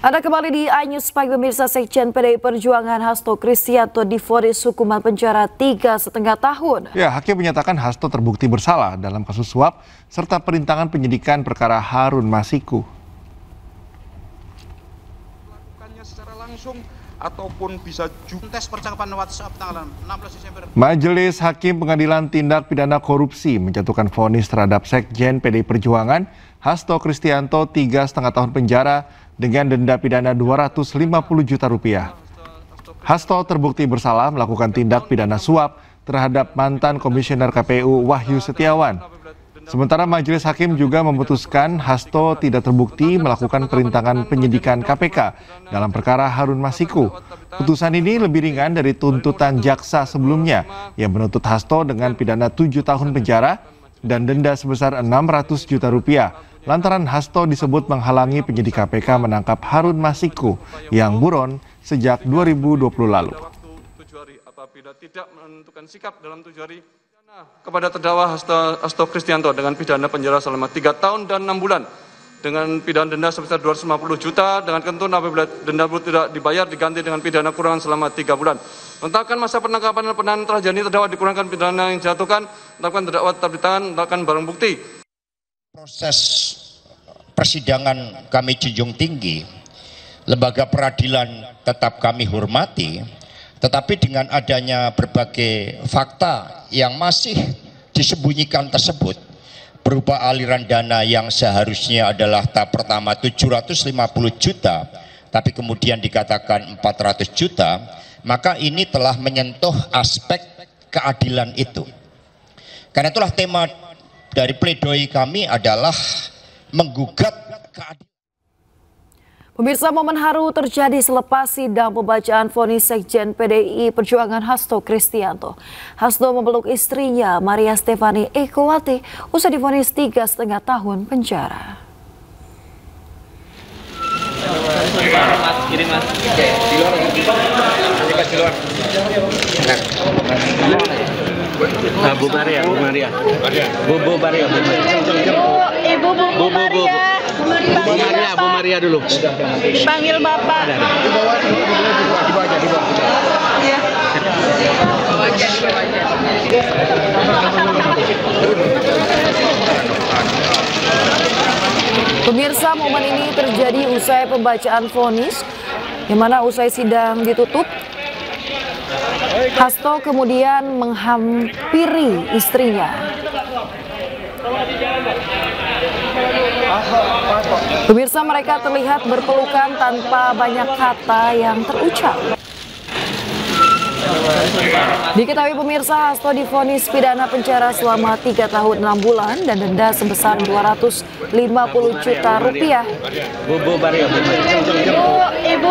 Anda kembali di iNews Pagi pemirsa. Sekjen PDI Perjuangan Hasto Kristianto divonis hukuman penjara 3,5 tahun. Ya, hakim menyatakan Hasto terbukti bersalah dalam kasus suap serta perintangan penyidikan perkara Harun Masiku. Melakukannya secara langsung ataupun bisa juga tes percakapan WhatsApp tanggal 16 Desember. Majelis Hakim Pengadilan Tindak Pidana Korupsi menjatuhkan vonis terhadap Sekjen PDI Perjuangan Hasto Kristianto 3,5 tahun penjara dengan denda pidana 250 juta rupiah. Hasto terbukti bersalah melakukan tindak pidana suap terhadap mantan Komisioner KPU Wahyu Setiawan. Sementara Majelis Hakim juga memutuskan Hasto tidak terbukti melakukan perintangan penyidikan KPK dalam perkara Harun Masiku. Putusan ini lebih ringan dari tuntutan jaksa sebelumnya yang menuntut Hasto dengan pidana 7 tahun penjara dan denda sebesar 600 juta rupiah. Lantaran Hasto disebut menghalangi penyidik KPK menangkap Harun Masiku yang buron sejak 2020 lalu. Apabila tidak menentukan sikap dalam 7 hari kepada terdakwa Hasto Kristianto dengan pidana penjara selama 3 tahun dan 6 bulan dengan pidana denda sebesar 250 juta dengan ketentuan apabila denda tidak dibayar diganti dengan pidana kurungan selama 3 bulan. Menetapkan masa penangkapan dan penahanan telah jadi terdakwa dikurangkan pidana yang dijatuhkan, menetapkan terdakwa tetap ditahan, menetapkan barang bukti. Proses persidangan kami junjung tinggi, lembaga peradilan tetap kami hormati, tetapi dengan adanya berbagai fakta yang masih disembunyikan tersebut, berupa aliran dana yang seharusnya adalah tahap pertama 750 juta, tapi kemudian dikatakan 400 juta, maka ini telah menyentuh aspek keadilan itu. Karena itulah tema dari pledoi kami adalah menggugat keadilan. Pemirsa, momen haru terjadi selepas sidang pembacaan vonis Sekjen PDI Perjuangan Hasto Kristianto. Hasto memeluk istrinya Maria Stefani Ekowati usai divonis 3,5 tahun penjara. Bu Maria. Ibu Maria. Bu Maria dulu. Panggil Bapak. Iya. Pemirsa, momen ini terjadi usai pembacaan vonis, di mana usai sidang ditutup, Hasto kemudian menghampiri istrinya. Pemirsa, mereka terlihat berpelukan tanpa banyak kata yang terucap. Diketahui pemirsa, Hasto divonis pidana penjara selama 3 tahun 6 bulan dan denda sebesar 250 juta rupiah.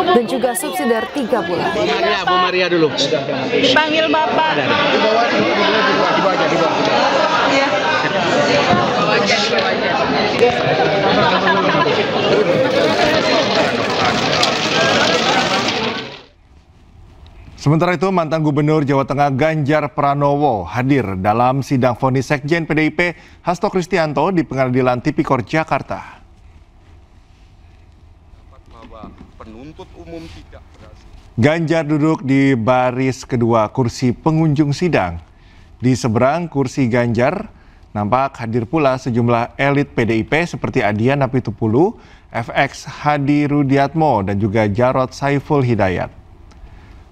Dan juga subsidi 3 bulan. Bu Maria dulu. Panggil Bapak. Iya. Sementara itu, mantan Gubernur Jawa Tengah Ganjar Pranowo hadir dalam sidang vonis Sekjen PDIP Hasto Kristianto di Pengadilan Tipikor Jakarta. penuntut umum tidak berhasil. Ganjar duduk di baris kedua kursi pengunjung sidang. Di seberang kursi Ganjar nampak hadir pula sejumlah elit PDIP seperti Adian Apitupulu, FX Hadi Rudiatmo, dan juga Jarod Saiful Hidayat.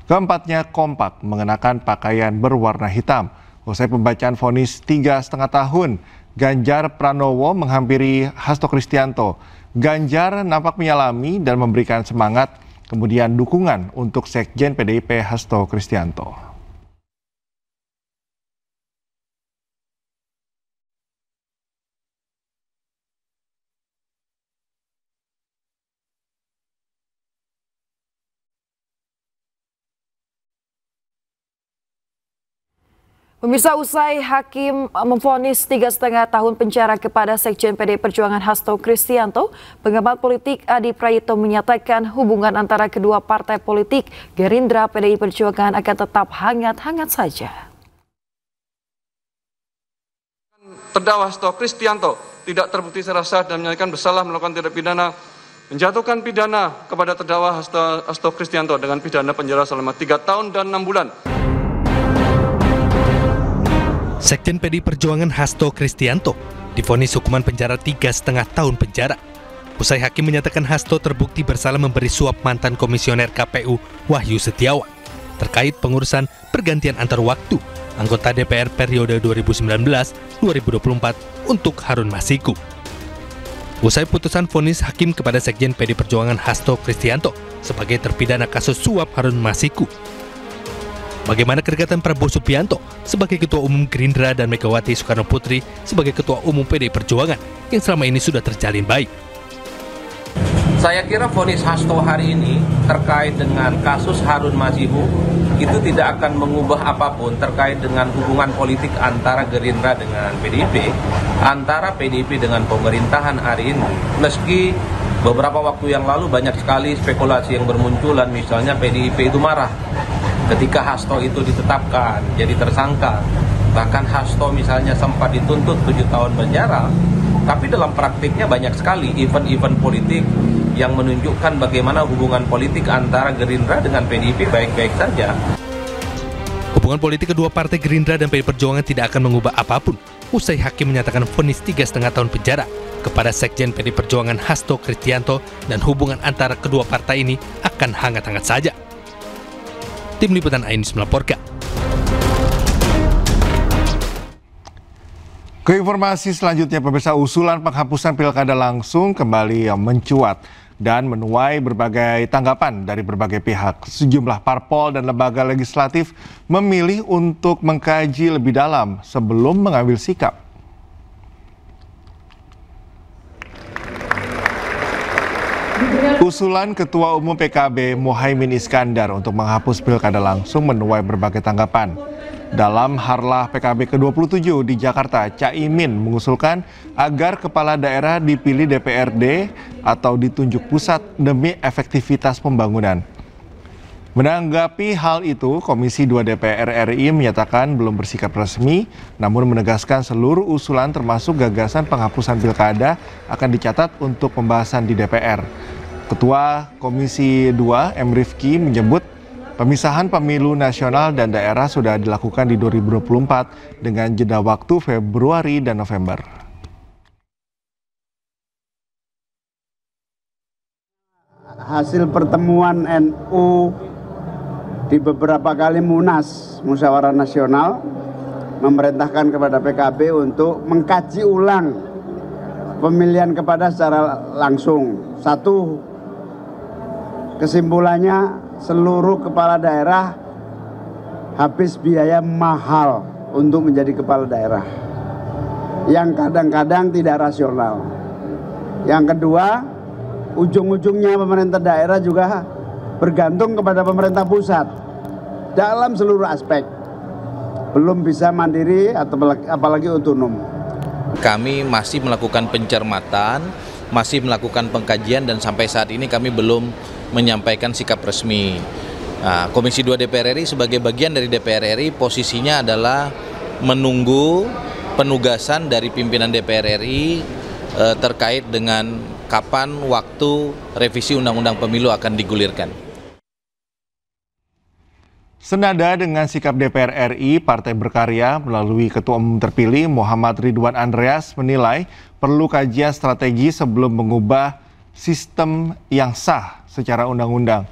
Keempatnya kompak mengenakan pakaian berwarna hitam. Usai pembacaan vonis 3,5 tahun, Ganjar Pranowo menghampiri Hasto Kristianto. Ganjar nampak menyalami dan memberikan semangat, kemudian dukungan untuk Sekjen PDIP Hasto Kristianto. Pemirsa, usai hakim memvonis 3,5 tahun penjara kepada Sekjen PDI Perjuangan Hasto Kristianto, pengamat politik Adi Prayitno menyatakan hubungan antara kedua partai politik Gerindra PDI Perjuangan akan tetap hangat-hangat saja. Terdakwa Hasto Kristianto tidak terbukti secara sah dan menyatakan bersalah melakukan tindak pidana menjatuhkan pidana kepada terdakwa Hasto Kristianto dengan pidana penjara selama 3 tahun dan 6 bulan. Sekjen PDI Perjuangan Hasto Kristianto divonis hukuman penjara 3,5 tahun penjara. Usai hakim menyatakan Hasto terbukti bersalah memberi suap mantan komisioner KPU Wahyu Setiawan terkait pengurusan pergantian antar waktu anggota DPR periode 2019-2024 untuk Harun Masiku. Usai putusan vonis hakim kepada Sekjen PDI Perjuangan Hasto Kristianto sebagai terpidana kasus suap Harun Masiku, bagaimana kedekatan Prabowo Subianto sebagai Ketua Umum Gerindra dan Megawati Soekarno Putri sebagai Ketua Umum PDI Perjuangan yang selama ini sudah terjalin baik? Saya kira vonis Hasto hari ini terkait dengan kasus Harun Masiku itu tidak akan mengubah apapun terkait dengan hubungan politik antara Gerindra dengan PDIP, antara PDIP dengan pemerintahan hari ini. Meski beberapa waktu yang lalu banyak sekali spekulasi yang bermunculan, misalnya PDIP itu marah ketika Hasto itu ditetapkan jadi tersangka. Bahkan Hasto misalnya sempat dituntut 7 tahun penjara. Tapi dalam praktiknya banyak sekali event-event politik yang menunjukkan bagaimana hubungan politik antara Gerindra dengan PDIP baik-baik saja. Hubungan politik kedua partai Gerindra dan PDI Perjuangan tidak akan mengubah apapun usai hakim menyatakan vonis 3,5 tahun penjara kepada Sekjen PDI Perjuangan Hasto Kristianto, dan hubungan antara kedua partai ini akan hangat-hangat saja. Tim Liputan iNews melaporkan. Ke informasi selanjutnya, pemirsa, usulan penghapusan pilkada langsung kembali mencuat dan menuai berbagai tanggapan dari berbagai pihak. Sejumlah parpol dan lembaga legislatif memilih untuk mengkaji lebih dalam sebelum mengambil sikap. Usulan Ketua Umum PKB Muhaimin Iskandar untuk menghapus pilkada langsung menuai berbagai tanggapan. Dalam Harlah PKB ke-27 di Jakarta, Caimin mengusulkan agar kepala daerah dipilih DPRD atau ditunjuk pusat demi efektivitas pembangunan. Menanggapi hal itu, Komisi 2 DPR RI menyatakan belum bersikap resmi, namun menegaskan seluruh usulan termasuk gagasan penghapusan pilkada akan dicatat untuk pembahasan di DPR. Ketua Komisi 2 M. Rifki menyebut pemisahan pemilu nasional dan daerah sudah dilakukan di 2024 dengan jeda waktu Februari dan November. Hasil pertemuan NU di beberapa kali Munas, Musyawarah Nasional, memerintahkan kepada PKB untuk mengkaji ulang pemilihan kepada secara langsung. Satu, kesimpulannya seluruh kepala daerah habis biaya mahal untuk menjadi kepala daerah yang kadang-kadang tidak rasional. Yang kedua, ujung-ujungnya pemerintah daerah juga bergantung kepada pemerintah pusat dalam seluruh aspek, belum bisa mandiri atau apalagi otonom. Kami masih melakukan pencermatan, masih melakukan pengkajian, dan sampai saat ini kami belum menyampaikan sikap resmi. Nah, Komisi 2 DPR RI sebagai bagian dari DPR RI posisinya adalah menunggu penugasan dari pimpinan DPR RI terkait dengan kapan waktu revisi Undang-Undang Pemilu akan digulirkan. Senada dengan sikap DPR RI, Partai Berkarya melalui Ketua Umum terpilih Muhammad Ridwan Andreas menilai perlu kajian strategi sebelum mengubah sistem yang sah secara undang-undang.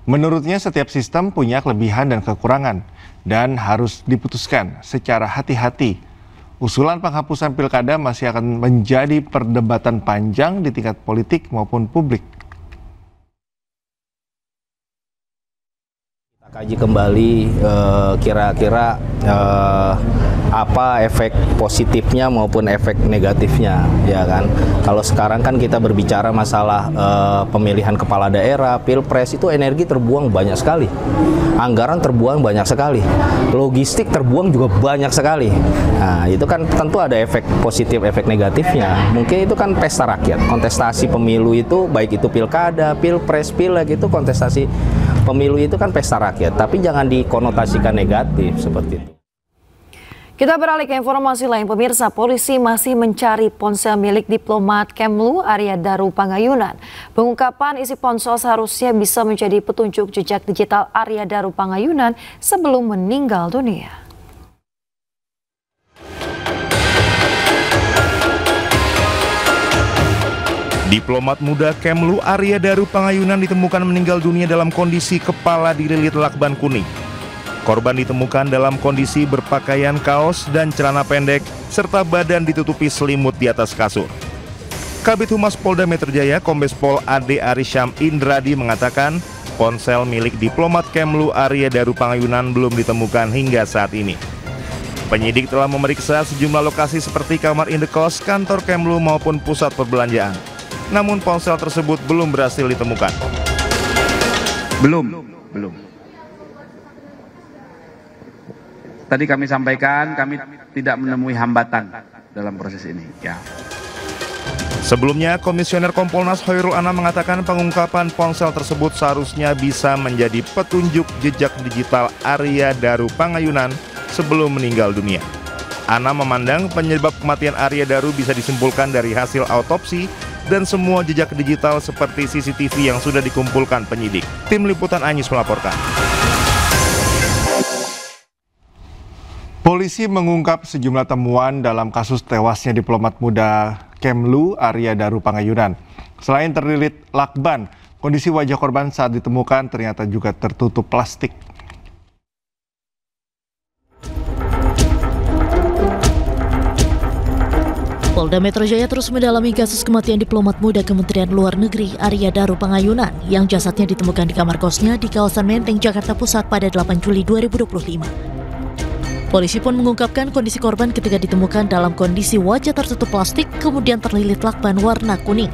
Menurutnya setiap sistem punya kelebihan dan kekurangan dan harus diputuskan secara hati-hati. Usulan penghapusan pilkada masih akan menjadi perdebatan panjang di tingkat politik maupun publik. Kaji kembali kira-kira apa efek positifnya maupun efek negatifnya, ya kan. Kalau sekarang kan kita berbicara masalah pemilihan kepala daerah, pilpres, itu energi terbuang banyak sekali, anggaran terbuang banyak sekali, logistik terbuang juga banyak sekali. Nah, itu kan tentu ada efek positif, efek negatifnya. Mungkin itu kan pesta rakyat, kontestasi pemilu itu, baik itu pilkada, pilpres, pileg, itu kontestasi pemilu itu kan pesta rakyat, tapi jangan dikonotasikan negatif seperti itu. Kita beralih ke informasi lain, pemirsa. Polisi masih mencari ponsel milik diplomat Kemlu Arya Daru Pangayunan. Pengungkapan isi ponsel seharusnya bisa menjadi petunjuk jejak digital Arya Daru Pangayunan sebelum meninggal dunia. Diplomat muda Kemlu Arya Daru Pangayunan ditemukan meninggal dunia dalam kondisi kepala dililit lakban kuning. Korban ditemukan dalam kondisi berpakaian kaos dan celana pendek serta badan ditutupi selimut di atas kasur. Kabid Humas Polda Metro Jaya Kombes Pol Ade Arisham Indradi mengatakan ponsel milik diplomat Kemlu Arya Daru Pangayunan belum ditemukan hingga saat ini. Penyidik telah memeriksa sejumlah lokasi seperti kamar indekos, kantor Kemlu maupun pusat perbelanjaan. Namun ponsel tersebut belum berhasil ditemukan. Belum. Tadi kami sampaikan kami tidak menemui hambatan dalam proses ini. Ya. Sebelumnya, Komisioner Kompolnas Hoirul Anam mengatakan pengungkapan ponsel tersebut seharusnya bisa menjadi petunjuk jejak digital Arya Daru Pangayunan sebelum meninggal dunia. Anam memandang penyebab kematian Arya Daru bisa disimpulkan dari hasil autopsi dan semua jejak digital seperti CCTV yang sudah dikumpulkan penyidik. Tim Liputan Anyus melaporkan. Polisi mengungkap sejumlah temuan dalam kasus tewasnya diplomat muda Kemlu Arya Daru Pangayunan. Selain terlilit lakban, kondisi wajah korban saat ditemukan ternyata juga tertutup plastik. Polda Metro Jaya terus mendalami kasus kematian diplomat muda Kementerian Luar Negeri Arya Daru Pangayunan yang jasadnya ditemukan di kamar kosnya di kawasan Menteng, Jakarta Pusat pada 8 Juli 2025. Polisi pun mengungkapkan kondisi korban ketika ditemukan dalam kondisi wajah tertutup plastik kemudian terlilit lakban warna kuning.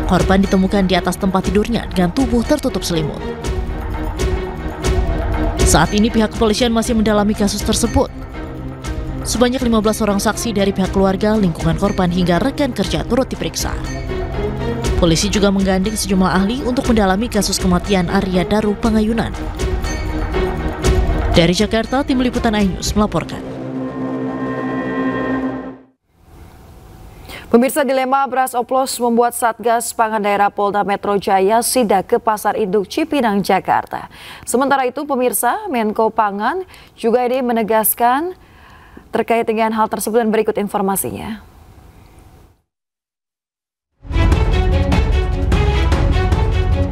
Korban ditemukan di atas tempat tidurnya dengan tubuh tertutup selimut. Saat ini pihak kepolisian masih mendalami kasus tersebut. Sebanyak 15 orang saksi dari pihak keluarga, lingkungan korban hingga rekan kerja turut diperiksa. Polisi juga menggandeng sejumlah ahli untuk mendalami kasus kematian Arya Daru Pangayunan. Dari Jakarta, Tim Liputan iNews melaporkan. Pemirsa, dilema beras oplos membuat Satgas Pangan Daerah Polda Metro Jaya sidak ke Pasar Induk Cipinang, Jakarta. Sementara itu, pemirsa, Menko Pangan juga ini menegaskan terkait dengan hal tersebut dan berikut informasinya.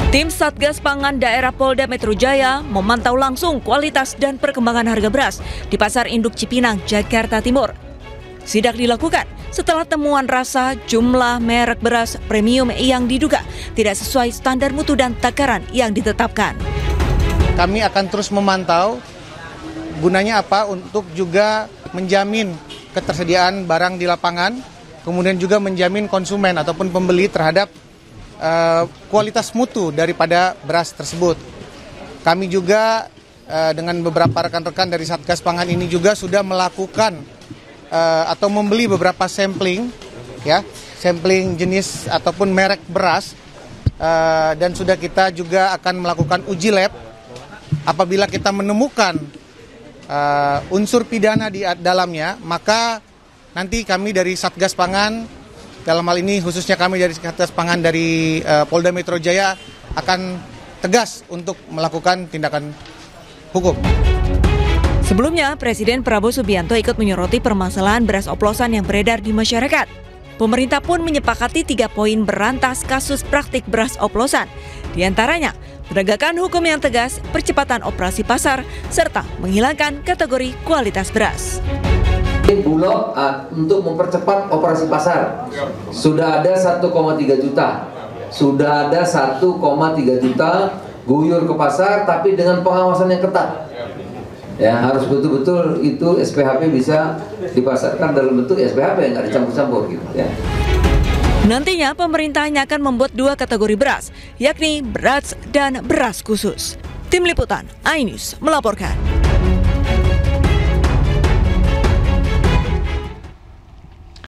Tim Satgas Pangan Daerah Polda Metro Jaya memantau langsung kualitas dan perkembangan harga beras di Pasar Induk Cipinang, Jakarta Timur. Sidak dilakukan setelah temuan rasa jumlah merek beras premium yang diduga tidak sesuai standar mutu dan takaran yang ditetapkan. Kami akan terus memantau gunanya apa untuk juga menjamin ketersediaan barang di lapangan, kemudian juga menjamin konsumen ataupun pembeli terhadap kualitas mutu daripada beras tersebut. Kami juga dengan beberapa rekan-rekan dari Satgas Pangan ini juga sudah melakukan atau membeli beberapa sampling, ya, sampling jenis ataupun merek beras, dan sudah kita juga akan melakukan uji lab. Apabila kita menemukan unsur pidana di dalamnya, maka nanti kami dari Satgas Pangan, dalam hal ini khususnya kami dari Satgas Pangan dari Polda Metro Jaya akan tegas untuk melakukan tindakan hukum. Sebelumnya, Presiden Prabowo Subianto ikut menyoroti permasalahan beras oplosan yang beredar di masyarakat. Pemerintah pun menyepakati 3 poin berantas kasus praktik beras oplosan. Di antaranya, penegakan hukum yang tegas, percepatan operasi pasar, serta menghilangkan kategori kualitas beras. Bulog untuk mempercepat operasi pasar sudah ada 1,3 juta, sudah ada 1,3 juta guyur ke pasar, tapi dengan pengawasan yang ketat. Ya, harus betul-betul itu SPHP bisa dipasarkan dalam bentuk SPHP, nggak dicampur-campur gitu ya. Nantinya pemerintah hanya akan membuat 2 kategori beras, yakni beras dan beras khusus. Tim Liputan iNews melaporkan.